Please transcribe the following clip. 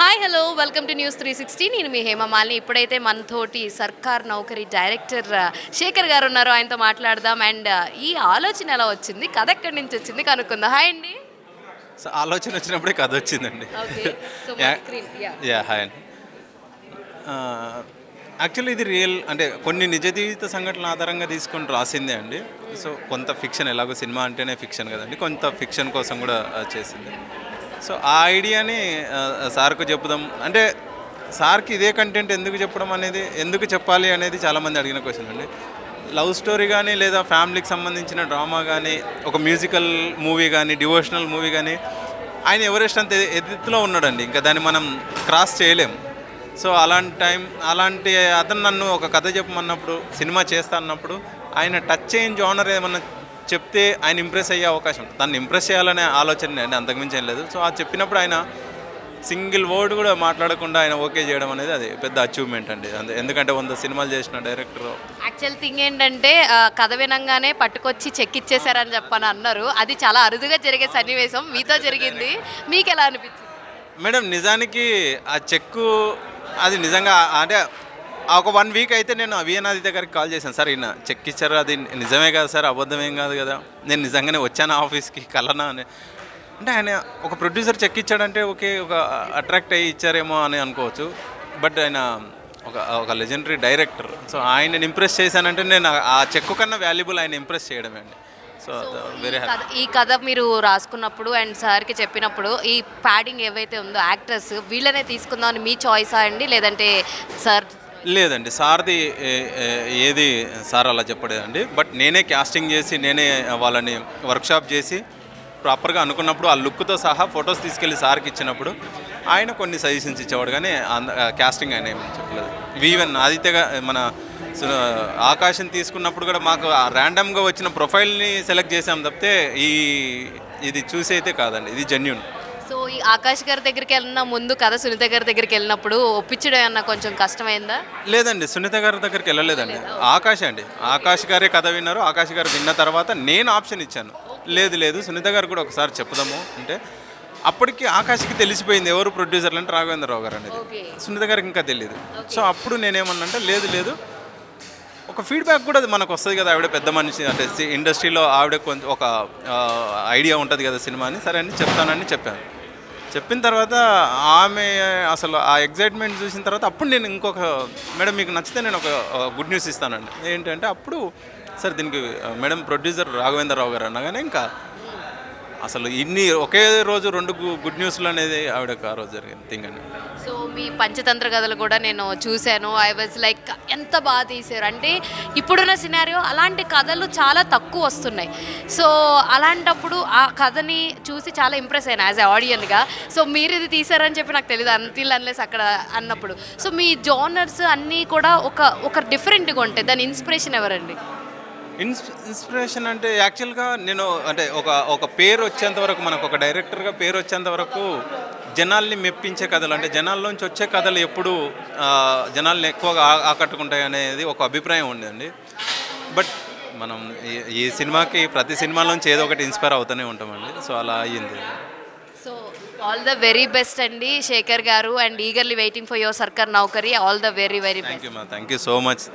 Hi hello welcome to news 360. నేను మీ హేమమాలిని. ఇప్పుడైతే మనతోటి సర్కార్ నౌకరీ డైరెక్టర్ శేఖర్ గారు ఉన్నారు. ఆయనతో మాట్లాడదాం. అండ్ ఈ ఆలోచన ఎలా వచ్చింది, కథ ఎక్కడి నుంచి వచ్చింది కనుక్కుందాం. హాయ్ అండి. సో ఆలోచన వచ్చినప్పుడే కథ వచ్చిందండి. ఓకే, సో యా హాయ్ అండి. యాక్చువల్లీ ఇది రియల్ అంటే కొన్ని నిజ జీవిత సంఘటనల ఆధారంగా తీసుకొని రాసిందే అండి. సో కొంత ఫిక్షన్, ఎలాగో సినిమా అంటేనే ఫిక్షన్ కదండి, కొంత ఫిక్షన్ కోసం కూడా చేసింది. సో ఆ ఐడియాని సార్కు చెప్పుదాం అంటే, సార్కి ఇదే కంటెంట్ ఎందుకు చెప్పడం అనేది, ఎందుకు చెప్పాలి అనేది చాలామంది అడిగిన క్వశ్చన్ అండి. లవ్ స్టోరీ కానీ, లేదా ఫ్యామిలీకి సంబంధించిన డ్రామా కానీ, ఒక మ్యూజికల్ మూవీ కానీ, డివోషనల్ మూవీ కానీ, ఆయన ఎవరెస్ట్ అంత ఎత్తులో ఉన్నాడండి. ఇంకా దాన్ని మనం క్రాస్ చేయలేం. సో అలాంటి అతను నన్ను ఒక కథ చెప్పమన్నప్పుడు, సినిమా చేస్తా అన్నప్పుడు, ఆయన టచ్ చేయని జోనర్ ఏమన్నా చెప్తే ఆయన ఇంప్రెస్ అయ్యే అవకాశం, దాన్ని ఇంప్రెస్ చేయాలనే ఆలోచన అండి, అంతకుమించి ఏం లేదు. సో అది చెప్పినప్పుడు ఆయన సింగిల్ వర్డ్ కూడా మాట్లాడకుండా ఆయన ఓకే చేయడం అనేది అది పెద్ద అచీవ్మెంట్ అండి. ఎందుకంటే 100 సినిమాలు చేసిన డైరెక్టర్. యాక్చువల్ థింగ్ ఏంటంటే కథ వినంగానే పట్టుకొచ్చి చెక్ ఇచ్చేసారని చెప్పని అన్నారు. అది చాలా అరుదుగా జరిగే సన్నివేశం, మీతో జరిగింది. మీకు ఎలా అనిపించింది? మేడం నిజానికి ఆ చెక్కు అది నిజంగా అంటే ఒక 1 వీక్ అయితే నేను విఎన్ఆది దగ్గరికి కాల్ చేశాను. సార్ ఈయన చెక్ ఇచ్చారు, అది నిజమే కదా సార్, అబద్ధమేం కాదు కదా, నేను నిజంగానే వచ్చాను ఆఫీస్కి కలనా అని. అంటే ఆయన ఒక ప్రొడ్యూసర్ చెక్ ఇచ్చాడంటే ఓకే, ఒక అట్రాక్ట్ అయ్యి ఇచ్చారేమో అని అనుకోవచ్చు. బట్ ఆయన ఒక లెజెండరీ డైరెక్టర్. సో ఆయనని ఇంప్రెస్ చేశానంటే నేను ఆ చెక్కు కన్నా వాల్యుబుల్ ఆయన ఇంప్రెస్ చేయడమే అండి. So very happy. ఈ కథ మీరు రాసుకున్నప్పుడు అండ్ సార్కి చెప్పినప్పుడు ఈ ప్యాడింగ్ ఏవైతే ఉందో యాక్టర్స్ వీళ్ళనే తీసుకుందాం అని మీ చాయిసా అండి, లేదంటే సార్? లేదండి, సార్ది ఏది సార్ అలా చెప్పలేదండి. బట్ నేనే క్యాస్టింగ్ చేసి, నేనే వాళ్ళని వర్క్షాప్ చేసి ప్రాపర్గా అనుకున్నప్పుడు ఆ లుక్తో సహా ఫొటోస్ తీసుకెళ్ళి సార్కి ఇచ్చినప్పుడు ఆయన కొన్ని సజెషన్స్ ఇచ్చేవాడు, కానీ క్యాస్టింగ్ ఆయన ఏం చెప్పలేదు. ఈవెన్ ఆదిత్యగా మన ఆకాశం తీసుకున్నప్పుడు కూడా మాకు ర్యాండమ్గా వచ్చిన ప్రొఫైల్ని సెలెక్ట్ చేసాం తప్పితే ఇది చూసి అయితే కాదండి, ఇది జెన్యూన్. సో ఈ ఆకాష్ గారి దగ్గరికి వెళ్ళిన ముందు కథ సునీత గారి దగ్గరికి వెళ్ళినప్పుడు ఒప్పించడం అన్న కొంచెం కష్టమైందా? లేదండి, సునీత గారి దగ్గరికి వెళ్ళలేదండి. ఆకాష్ గారే కథ విన్నారు. ఆకాష్ గారు విన్న తర్వాత నేను ఆప్షన్ ఇచ్చాను, లేదు సునీత గారు కూడా ఒకసారి చెప్దాము అంటే, అప్పటికి ఆకాష్కి తెలిసిపోయింది ఎవరు ప్రొడ్యూసర్లు అంటే రాఘవేంద్రరావు గారు అనేది. సునీత గారికి ఇంకా తెలియదు. సో అప్పుడు నేనేమన్నంటే లేదు ఒక ఫీడ్బ్యాక్ కూడా మనకు వస్తుంది కదా, ఆవిడ పెద్ద మనిషి అంటే ఇండస్ట్రీలో ఆవిడ కొంచెం ఒక ఐడియా ఉంటుంది కదా సినిమా అని, సరే అని చెప్తానని చెప్పాను. చెప్పిన తర్వాత ఆమె అసలు ఆ ఎగ్జైట్మెంట్ చూసిన తర్వాత అప్పుడు నేను ఇంకొక, మేడం మీకు నచ్చితే నేను ఒక గుడ్ న్యూస్ ఇస్తానండి. ఏంటంటే అప్పుడు సార్ దీనికి మేడం ప్రొడ్యూసర్ రాఘవేంద్రరావు గారు అనగానే ఇంకా అసలు ఒకే రోజు 2 గుడ్ న్యూస్లు అనేది ఆవిడకు ఆ రోజు జరిగింది థింగ్ అండి. సో మీ పంచతంత్ర కథలు కూడా నేను చూశాను. ఐ వాజ్ లైక్ ఎంత బాగా తీశారు అంటే, ఇప్పుడున్న సినారియో అలాంటి కథలు చాలా తక్కువ వస్తున్నాయి. సో అలాంటప్పుడు ఆ కథని చూసి చాలా ఇంప్రెస్ అయినా యాజ్ ఎ ఆడియన్గా. సో మీరు ఇది తీశారని చెప్పి నాకు తెలియదు అంటిల్ అన్లెస్ అక్కడ అన్నప్పుడు. సో మీ జోనర్స్ అన్నీ కూడా ఒక డిఫరెంట్గా ఉంటాయి. దాని ఇన్స్పిరేషన్ ఎవరండి? ఇన్స్పిరేషన్ అంటే యాక్చువల్గా నేను అంటే ఒక పేరు వచ్చేంత వరకు, మనకు ఒక డైరెక్టర్గా పేరు వచ్చేంత వరకు జనాల్ని మెప్పించే కథలు అంటే జనాల్లోంచి వచ్చే కథలు ఎప్పుడు జనాల్ని ఎక్కువగా ఆకట్టుకుంటాయి అనేది ఒక అభిప్రాయం ఉండేదండి. బట్ మనం ఈ సినిమాకి ప్రతి సినిమాలోంచి ఏదో ఒకటి ఇన్స్పైర్ అవుతూనే ఉంటామండి. సో అలా అయ్యింది. So all the very best అండి శేఖర్ గారు, and eagerly waiting for your సర్కార్ నౌకరీ. All the very best. Thank you so much.